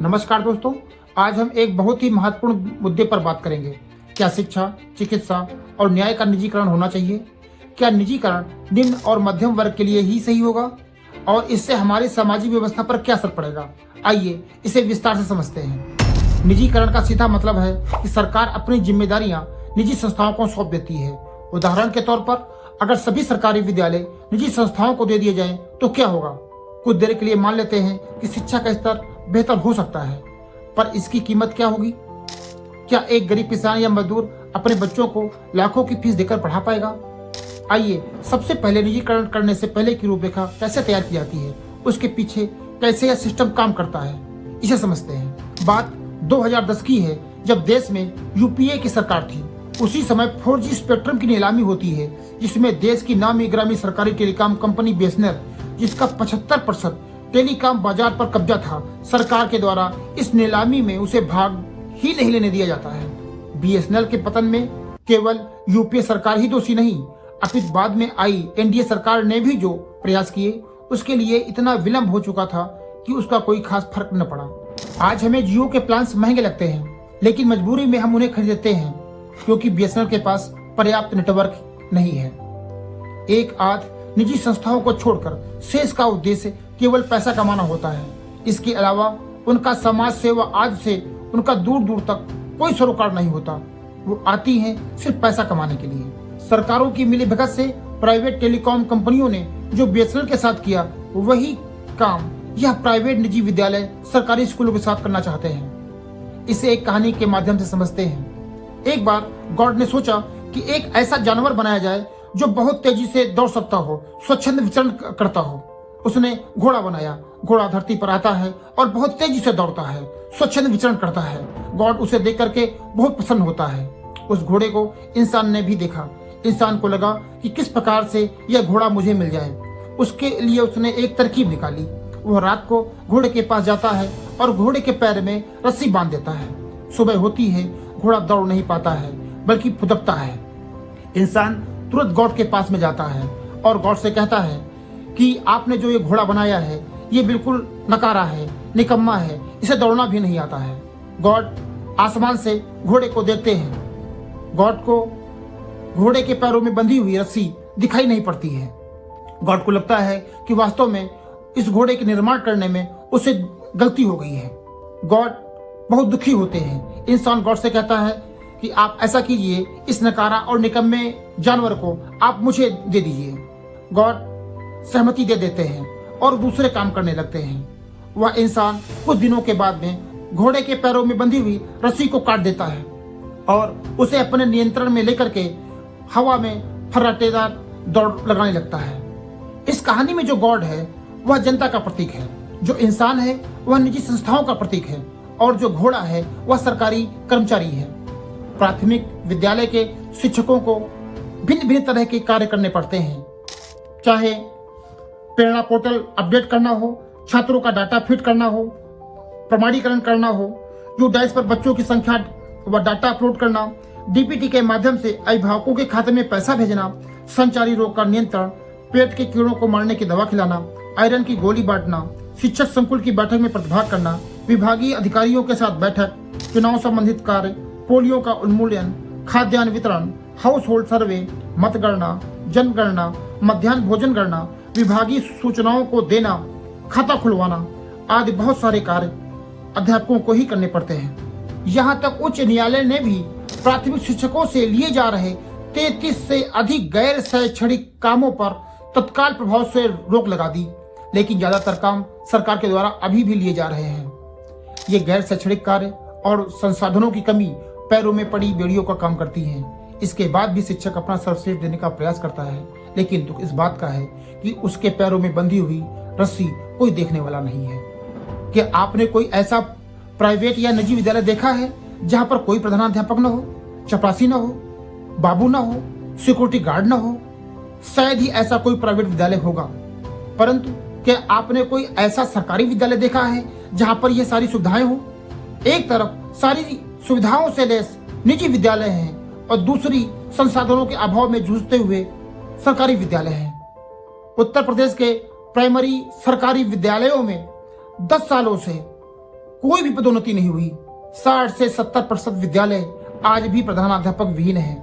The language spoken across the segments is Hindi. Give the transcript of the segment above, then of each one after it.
नमस्कार दोस्तों, आज हम एक बहुत ही महत्वपूर्ण मुद्दे पर बात करेंगे। क्या शिक्षा, चिकित्सा और न्याय का निजीकरण होना चाहिए? क्या निजीकरण निम्न और मध्यम वर्ग के लिए ही सही होगा और इससे हमारी सामाजिक व्यवस्था पर क्या असर पड़ेगा? आइए इसे विस्तार से समझते हैं। निजीकरण का सीधा मतलब है कि सरकार अपनी जिम्मेदारियां निजी संस्थाओं को सौंप देती है। उदाहरण के तौर पर अगर सभी सरकारी विद्यालय निजी संस्थाओं को दे दिए जाएं तो क्या होगा? कुछ देर के लिए मान लेते हैं कि शिक्षा का स्तर बेहतर हो सकता है, पर इसकी कीमत क्या होगी? क्या एक गरीब किसान या मजदूर अपने बच्चों को लाखों की फीस देकर पढ़ा पाएगा? आइए सबसे पहले निजीकरण करने से पहले की रूपरेखा कैसे तैयार की जाती है, उसके पीछे कैसे यह सिस्टम काम करता है, इसे समझते हैं। बात 2010 की है, जब देश में यूपीए की सरकार थी। उसी समय 4G स्पेक्ट्रम की नीलामी होती है, जिसमें देश की नामी गिरामी सरकारी टेलीकॉम कंपनी बीएसएनएल, जिसका 75% टेलीकॉम बाजार पर कब्जा था, सरकार के द्वारा इस नीलामी में उसे भाग ही नहीं लेने दिया जाता है। बीएसएनएल के पतन में केवल यूपीए सरकार ही दोषी नहीं, अपितु बाद में आई एनडीए सरकार ने भी जो प्रयास किए, उसके लिए इतना विलंब हो चुका था कि उसका कोई खास फर्क न पड़ा। आज हमें जियो के प्लान्स महंगे लगते हैं, लेकिन मजबूरी में हम उन्हें खरीदते हैं क्योंकि बीएसएनएल के पास पर्याप्त नेटवर्क नहीं है। एक आध निजी संस्थाओं को छोड़कर शेष का उद्देश्य केवल पैसा कमाना होता है। इसके अलावा उनका समाज सेवा आदि से उनका दूर दूर तक कोई सरोकार नहीं होता। वो आती हैं सिर्फ पैसा कमाने के लिए। सरकारों की मिलीभगत से प्राइवेट टेलीकॉम कंपनियों ने जो बीएसएनएल के साथ किया, वही काम यह प्राइवेट निजी विद्यालय सरकारी स्कूलों के साथ करना चाहते हैं। इसे एक कहानी के माध्यम से समझते हैं। एक बार गॉड ने सोचा कि एक ऐसा जानवर बनाया जाए जो बहुत तेजी से दौड़ सकता हो, स्वच्छंद विचरण करता हो। उसने घोड़ा बनाया। घोड़ा धरती पर आता है और बहुत तेजी से दौड़ता है, स्वच्छंद विचरण करता है। गॉड उसे देख करके बहुत प्रसन्न होता है। उस घोड़े को इंसान ने भी देखा। इंसान को लगा कि किस प्रकार से यह घोड़ा मुझे मिल जाए। उसके लिए उसने एक तरकीब निकाली। वह रात को घोड़े के पास जाता है और घोड़े के पैर में रस्सी बांध देता है। सुबह होती है, घोड़ा दौड़ नहीं पाता है, बल्कि फुदकता है। इंसान तुरंत गॉड के पास में जाता है और गॉड से कहता है कि आपने जो ये घोड़ा बनाया है, ये बिल्कुल नकारा है, निकम्मा है, इसे दौड़ना भी नहीं आता है। गॉड आसमान से घोड़े को देखते हैं। गॉड को घोड़े के पैरों में बंधी हुई रस्सी दिखाई नहीं पड़ती है। गॉड को लगता है कि वास्तव में इस घोड़े के निर्माण करने में उसे गलती हो गई है। गॉड बहुत दुखी होते हैं। इंसान गॉड से कहता है कि आप ऐसा कीजिए, इस नकारा और निकम्मे जानवर को आप मुझे दे दीजिए। गॉड सहमति दे देते हैं और दूसरे काम करने लगते हैं। वह इंसान कुछ दिनों के बाद में घोड़े के पैरों में बंधी हुई रस्सी को काट देता है और उसे अपने नियंत्रण में लेकर के हवा में फर्राटेदार दौड़ लगाने लगता है। इस कहानी में जो गॉड है वह जनता का प्रतीक है, जो इंसान है वह निजी संस्थाओं का प्रतीक है और जो घोड़ा है वह सरकारी कर्मचारी है। प्राथमिक विद्यालय के शिक्षकों को भिन्न भिन्न तरह के कार्य करने पड़ते हैं, चाहे प्रेरणा पोर्टल अपडेट करना हो, छात्रों का डाटा फीड करना हो, प्रमाणीकरण करना हो, यूडाइस पर बच्चों की संख्या व डाटा अपलोड करना, डीपीटी के माध्यम से अभिभावकों के खाते में पैसा भेजना, संचारी रोग का नियंत्रण, पेट के कीड़ों को मारने की दवा खिलाना, आयरन की गोली बांटना, शिक्षक संकुल की बैठक में प्रतिभाग करना, विभागीय अधिकारियों के साथ बैठक, चुनाव संबंधित कार्य, पोलियो का उन्मूलन, खाद्यान्न वितरण, हाउस होल्ड सर्वे, मतगणना, जनगणना, मध्याह्न भोजन गणना, विभागीय सूचनाओं को देना, खाता खुलवाना आदि बहुत सारे कार्य अध्यापकों को ही करने पड़ते हैं। यहाँ तक उच्च न्यायालय ने भी प्राथमिक शिक्षकों से लिए जा रहे 33 से अधिक गैर शैक्षणिक कामों पर तत्काल प्रभाव से रोक लगा दी, लेकिन ज्यादातर काम सरकार के द्वारा अभी भी लिए जा रहे हैं। ये गैर शैक्षणिक कार्य और संसाधनों की कमी पैरों में पड़ी बेड़ियों का काम करती हैं। इसके बाद भी शिक्षक अपना सर्वश्रेष्ठ देने का प्रयास करता है, लेकिन दुख इस बात का है कि उसके पैरों में बंधी हुई रस्सी कोई देखने वाला नहीं है। क्या आपने कोई ऐसा प्राइवेट या निजी विद्यालय देखा है जहां पर कोई प्रधानाध्यापक न हो, चपरासी न हो, बाबू न हो, सिक्योरिटी गार्ड न हो? शायद ही ऐसा कोई प्राइवेट विद्यालय होगा। परंतु क्या आपने कोई ऐसा सरकारी विद्यालय देखा है जहां पर यह सारी सुविधाएं हो? एक तरफ सारी सुविधाओं से लैस निजी विद्यालय हैं और दूसरी संसाधनों के अभाव में जूझते हुए सरकारी विद्यालय हैं। उत्तर प्रदेश के प्राइमरी सरकारी विद्यालयों में 10 सालों से कोई भी पदोन्नति नहीं हुई। 60 से 70% विद्यालय आज भी प्रधानाध्यापक विहीन है।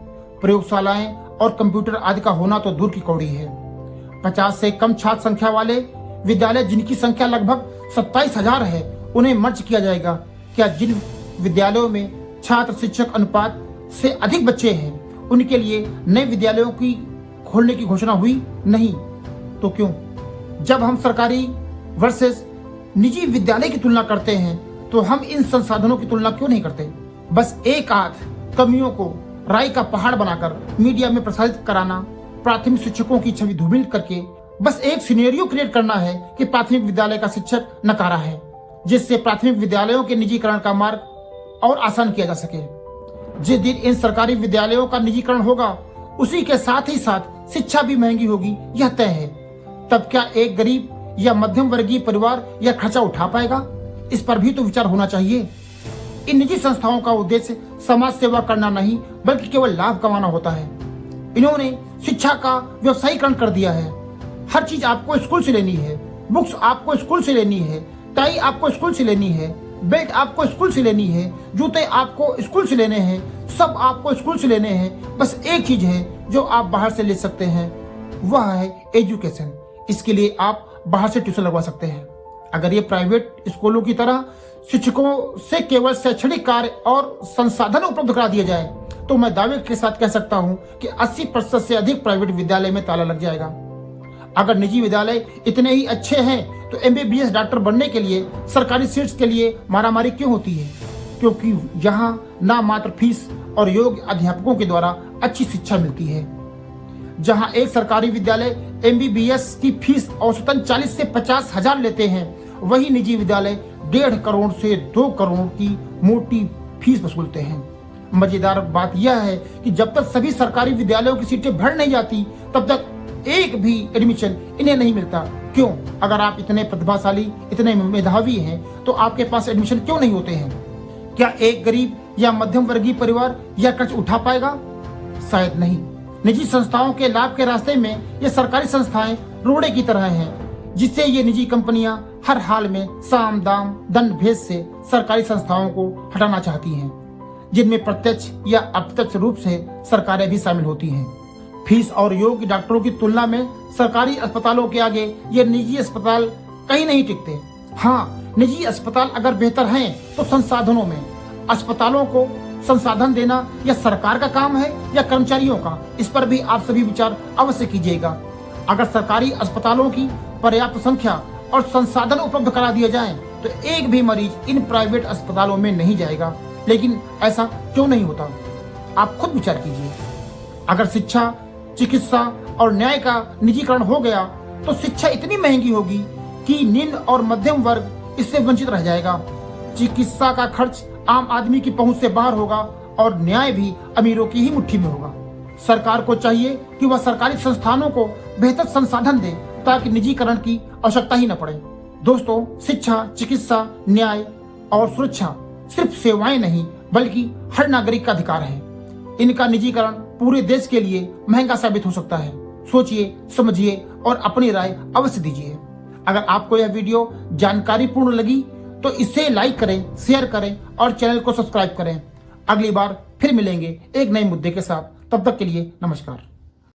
प्रयोगशालाएं और कंप्यूटर आदि का होना तो दूर की कौड़ी है। 50 से कम छात्र संख्या वाले विद्यालय, जिनकी संख्या लगभग 27,000 है, उन्हें मर्ज किया जाएगा। क्या जिन विद्यालयों में छात्र शिक्षक अनुपात से अधिक बच्चे हैं, उनके लिए नए विद्यालयों की खोलने की घोषणा हुई? नहीं। तो क्यों? जब हम सरकारी वर्सेस निजी विद्यालय की तुलना करते हैं तो हम इन संसाधनों की तुलना क्यों नहीं करते? बस एक आध कमियों को राय का पहाड़ बनाकर मीडिया में प्रसारित कराना, प्राथमिक शिक्षकों की छवि धूमिल करके बस एक सिनेरियो क्रिएट करना है कि प्राथमिक विद्यालय का शिक्षक नकारा है, जिससे प्राथमिक विद्यालयों के निजीकरण का मार्ग और आसान किया जा सके। जिस दिन इन सरकारी विद्यालयों का निजीकरण होगा, उसी के साथ ही साथ शिक्षा भी महंगी होगी, यह तय है। तब क्या एक गरीब या मध्यम वर्गीय परिवार यह खर्चा उठा पाएगा? इस पर भी तो विचार होना चाहिए। इन निजी संस्थाओं का उद्देश्य समाज सेवा करना नहीं, बल्कि केवल लाभ कमाना होता है। इन्होंने शिक्षा का व्यवसायीकरण कर दिया है। हर चीज आपको स्कूल से लेनी है। बुक्स आपको स्कूल से लेनी है, टाई आपको स्कूल से लेनी है, बेल्ट आपको स्कूल से लेनी है, जूते आपको स्कूल से लेने हैं, सब आपको स्कूल से लेने हैं। बस एक चीज है जो आप बाहर से ले सकते हैं, वह है एजुकेशन। इसके लिए आप बाहर से ट्यूशन लगवा सकते हैं। अगर ये प्राइवेट स्कूलों की तरह शिक्षकों से केवल शैक्षणिक कार्य और संसाधन उपलब्ध करा दिए जाए, तो मैं दावे के साथ कह सकता हूं कि 80% से अधिक प्राइवेट विद्यालय में ताला लग जाएगा। अगर निजी विद्यालय इतने ही अच्छे हैं तो MBBS डॉक्टर बनने के लिए सरकारी सीट्स के लिए मारामारी क्यों होती है? क्योंकि यहाँ ना मात्र फीस और योग्य अध्यापकों के द्वारा अच्छी शिक्षा मिलती है। जहाँ एक सरकारी विद्यालय MBBS की फीस औसतन 40 से 50 हजार लेते हैं, वही निजी विद्यालय 1.5 करोड़ से 2 करोड़ की मोटी फीस वसूलते हैं। मजेदार बात यह है कि जब तक सभी सरकारी विद्यालयों की सीटें भर नहीं जाती, तब तक एक भी एडमिशन इन्हें नहीं मिलता। क्यों? अगर आप इतने प्रतिभाशाली, इतने मेधावी हैं, तो आपके पास एडमिशन क्यों नहीं होते हैं? क्या एक गरीब या मध्यम वर्गीय परिवार यह कर्ज उठा पाएगा? शायद नहीं। निजी संस्थाओं के लाभ के रास्ते में ये सरकारी संस्थाएं रोड़े की तरह हैं, जिससे ये निजी कंपनियां हर हाल में साम दाम दंड भेद से सरकारी संस्थाओं को हटाना चाहती हैं, जिनमें प्रत्यक्ष या अप्रत्यक्ष रूप से सरकारें भी शामिल होती हैं। फीस और योग्य डॉक्टरों की तुलना में सरकारी अस्पतालों के आगे ये निजी अस्पताल कहीं नहीं टिकते। हाँ, निजी अस्पताल अगर बेहतर हैं तो संसाधनों में। अस्पतालों को संसाधन देना यह सरकार का काम है या कर्मचारियों का? इस पर भी आप सभी विचार अवश्य कीजिएगा। अगर सरकारी अस्पतालों की पर्याप्त संख्या और संसाधन उपलब्ध करा दिए जाएं, तो एक भी मरीज इन प्राइवेट अस्पतालों में नहीं जाएगा। लेकिन ऐसा क्यों नहीं होता? आप खुद विचार कीजिए। अगर शिक्षा, चिकित्सा और न्याय का निजीकरण हो गया तो शिक्षा इतनी महंगी होगी कि निम्न और मध्यम वर्ग इससे वंचित रह जाएगा। चिकित्सा का खर्च आम आदमी की पहुंच से बाहर होगा और न्याय भी अमीरों की ही मुट्ठी में होगा। सरकार को चाहिए कि वह सरकारी संस्थानों को बेहतर संसाधन दे ताकि निजीकरण की आवश्यकता ही न पड़े। दोस्तों, शिक्षा, चिकित्सा, न्याय और सुरक्षा सिर्फ सेवाएं नहीं, बल्कि हर नागरिक का अधिकार है। इनका निजीकरण पूरे देश के लिए महंगा साबित हो सकता है। सोचिए, समझिए और अपनी राय अवश्य दीजिए। अगर आपको यह वीडियो जानकारीपूर्ण लगी तो इसे लाइक करें, शेयर करें और चैनल को सब्सक्राइब करें। अगली बार फिर मिलेंगे एक नए मुद्दे के साथ। तब तक के लिए नमस्कार।